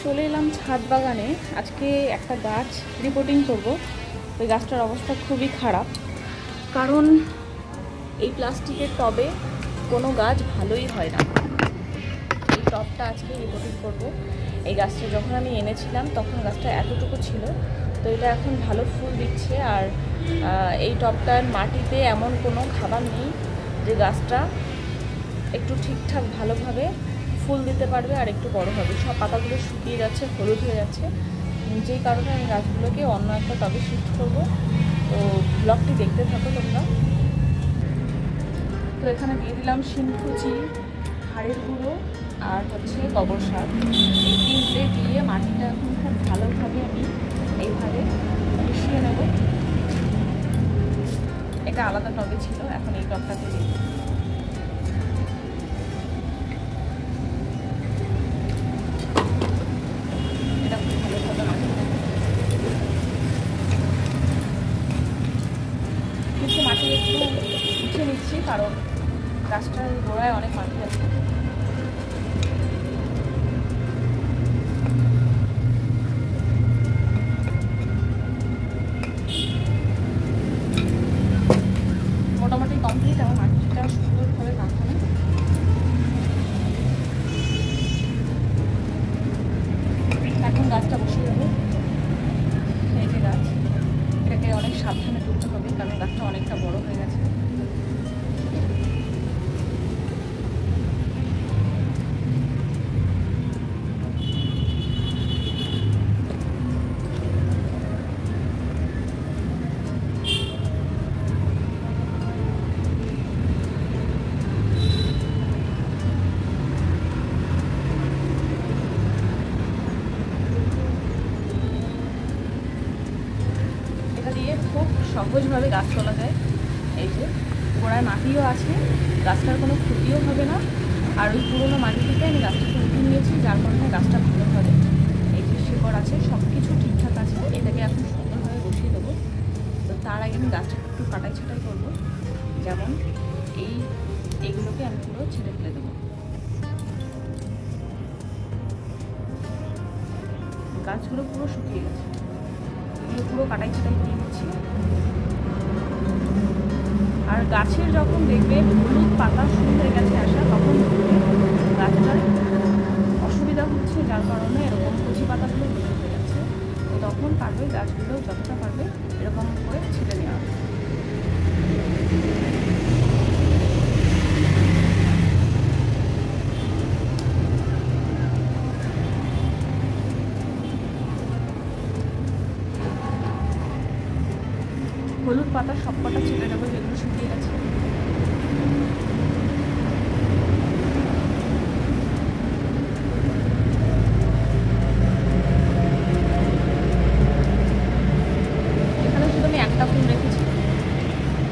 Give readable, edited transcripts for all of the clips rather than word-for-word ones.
চলে এলাম ছাদ বাগানে। আজকে একটা গাছ রিপোর্টিং করব। ওই গাছটার অবস্থা খুবই খারাপ, কারণ এই প্লাস্টিকের টবে কোনো গাছ ভালোই হয় না। এই টবটা আজকে রিপোর্টিং করব। এই গাছটা যখন আমি এনেছিলাম তখন গাছটা এতটুকু ছিল, তো এটা এখন ভালো ফুল দিচ্ছে। আর এই টবটার মাটিতে এমন কোনো খাবার নেই যে গাছটা একটু ঠিকঠাক ভালোভাবে ফুল দিতে পারবে আর একটু বড় হবে। সব পাতাগুলো শুকিয়ে যাচ্ছে, হলুদ হয়ে যাচ্ছে, যেই কারণে আমি গাছগুলোকে অন্য একটা টবে শিফট করবো। তো ব্লগটি দেখতে থাকো তোমরা। তো এখানে দিয়ে দিলাম শিমকুচি, হাড়ের গুঁড়ো আর হচ্ছে গোবর সার। এই তিনটে দিয়ে মাটিটা এখন খুব ভালোভাবে আমি এইভাবে মিশিয়ে নেব। এটা আলাদা টবে ছিল, এখন এই টবটাতে দিই। কিন্তু মাটি একটু উঠে নিচ্ছি, কারণ গাছটার গোড়ায় অনেক মাটি আছে। মোটামুটি কমপ্লিট আমার মাটিটা সুন্দরভাবে মাখানো। এখন গাছটা বসিয়ে দেবো। এই যে গাছ, এটাকে অনেক সাবধানে তুলতে হবে, কারণ গাছটা অনেকটা বড় হয়ে গেছে। খুব সহজভাবে গাছ তোলা যায়। এই যে গোড়ায় মাটিও আছে, গাছটার কোনো ক্ষতিও হবে না। আর ওই পুরোনো মাটি থেকে আমি গাছটাকে উঠিয়ে নিয়েছি, যার কারণে গাছটা ভালো হবে। এই যে শিকড় আছে, সব কিছু ঠিকঠাক আছে। এটাকে এখন সুন্দরভাবে বসিয়ে দেবো। তো তার আগে আমি গাছটাকে একটু কাটাই ছাটাই করবো। যেমন এইগুলোকে আমি পুরো ছেড়ে ফেলে দেবো। গাছগুলো পুরো শুকিয়ে গেছে, এগুলো পুরো কাটাই ছাটাই দিয়ে দিচ্ছি। আর গাছের যখন দেখবে হলুদ পাতা শুরু হয়ে গেছে আসা, তখন গাছটার অসুবিধা হচ্ছে, যার কারণে এরকম কচি পাতাগুলো হলুদ হয়ে যাচ্ছে। তো তখন পারবে গাছগুলো যতটা পারবে এরকম করে ছেড়ে নেওয়া। হলুদ পাতা সব কটা ছেড়ে দেবো যেগুলো শুকিয়ে গেছে। এখানে শুধু আমি একটা ফুল রেখেছি,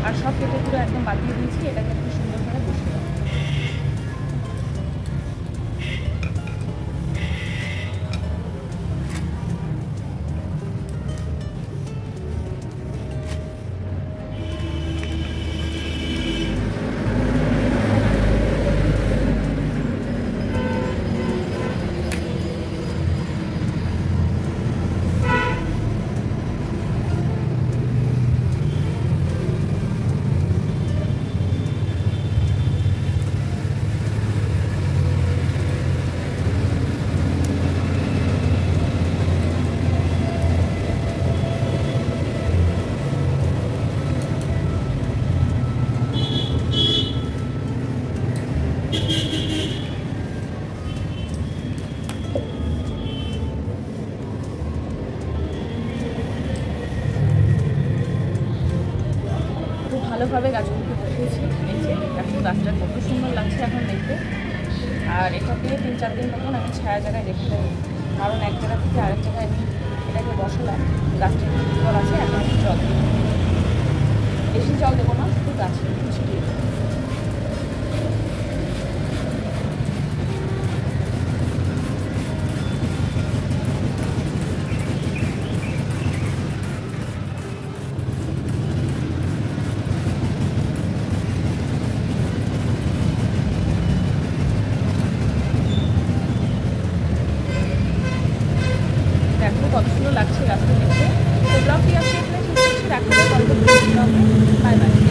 আর সব কেটে পুরো একদম বাদ দিয়ে দিয়েছি। এটাকে একটু সুন্দরভাবে বসিয়ে দেবো। ভালোভাবে গাছগুলোকে বসিয়েছি। এই যে এখন গাছটা কত সুন্দর লাগছে এখন দেখতে। আর এটাকে 3-4 দিন মতন আমি ছায়া জায়গায় রেখে দেবো, কারণ এক জায়গা থেকে আরেক জায়গায় আমি এটাকে বসালাম। গাছটা একটু জল আছে, এখন একটু জল দেবো। বেশি জল দেবো না, শুধু গাছে একটু ছিটিয়ে দেবো। সুন্দর লাগছে গাছটা দেখতে। তো ব্লগটি আজকে এখানে শেষ করছি, দেখা হবে পরবর্তী ব্লগে। Bye bye.